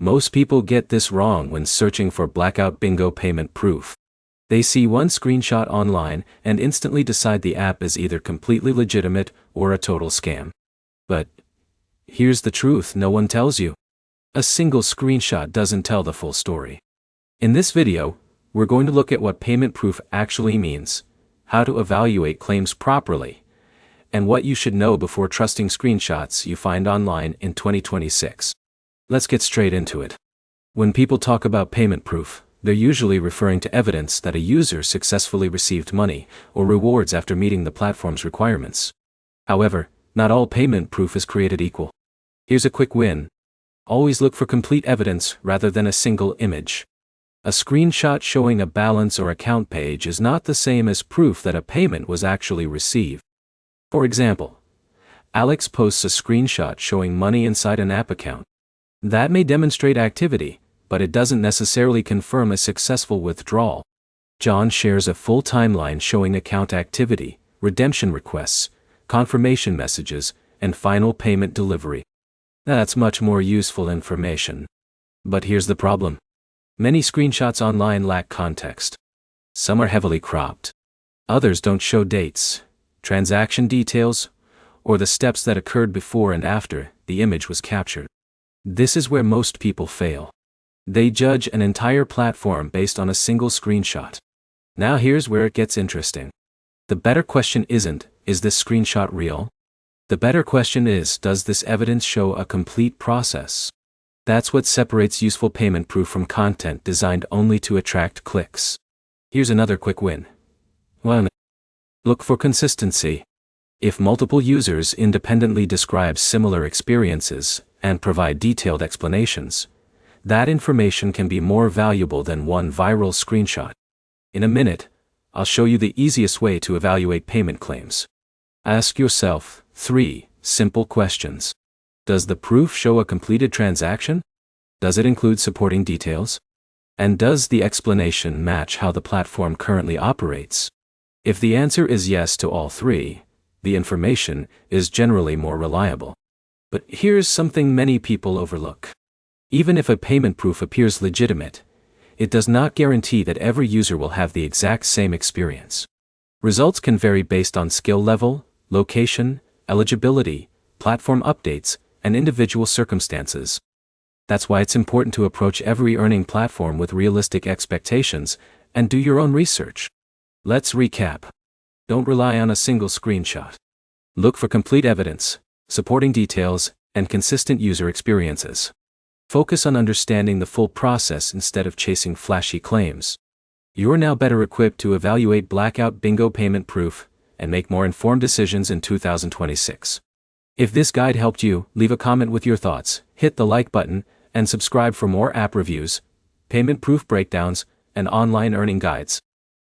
Most people get this wrong when searching for Blackout Bingo payment proof. They see one screenshot online and instantly decide the app is either completely legitimate or a total scam. But here's the truth no one tells you. A single screenshot doesn't tell the full story. In this video, we're going to look at what payment proof actually means, how to evaluate claims properly, and what you should know before trusting screenshots you find online in 2026. Let's get straight into it. When people talk about payment proof, they're usually referring to evidence that a user successfully received money or rewards after meeting the platform's requirements. However, not all payment proof is created equal. Here's a quick win. Always look for complete evidence rather than a single image. A screenshot showing a balance or account page is not the same as proof that a payment was actually received. For example, Alex posts a screenshot showing money inside an app account. That may demonstrate activity, but it doesn't necessarily confirm a successful withdrawal. John shares a full timeline showing account activity, redemption requests, confirmation messages, and final payment delivery. That's much more useful information. But here's the problem. Many screenshots online lack context. Some are heavily cropped. Others don't show dates, transaction details, or the steps that occurred before and after the image was captured. This is where most people fail. They judge an entire platform based on a single screenshot. Now here's where it gets interesting. The better question isn't, is this screenshot real? The better question is, does this evidence show a complete process? That's what separates useful payment proof from content designed only to attract clicks. Here's another quick win. 1. Look for consistency. If multiple users independently describe similar experiences and provide detailed explanations, that information can be more valuable than one viral screenshot. In a minute, I'll show you the easiest way to evaluate payment claims. Ask yourself 3 simple questions. Does the proof show a completed transaction? Does it include supporting details? And does the explanation match how the platform currently operates? If the answer is yes to all 3, the information is generally more reliable. But here's something many people overlook. Even if a payment proof appears legitimate, it does not guarantee that every user will have the exact same experience. Results can vary based on skill level, location, eligibility, platform updates, and individual circumstances. That's why it's important to approach every earning platform with realistic expectations and do your own research. Let's recap. Don't rely on a single screenshot. Look for complete evidence, supporting details, and consistent user experiences. Focus on understanding the full process instead of chasing flashy claims. You're now better equipped to evaluate Blackout Bingo payment proof and make more informed decisions in 2026. If this guide helped you, leave a comment with your thoughts, hit the like button, and subscribe for more app reviews, payment proof breakdowns, and online earning guides.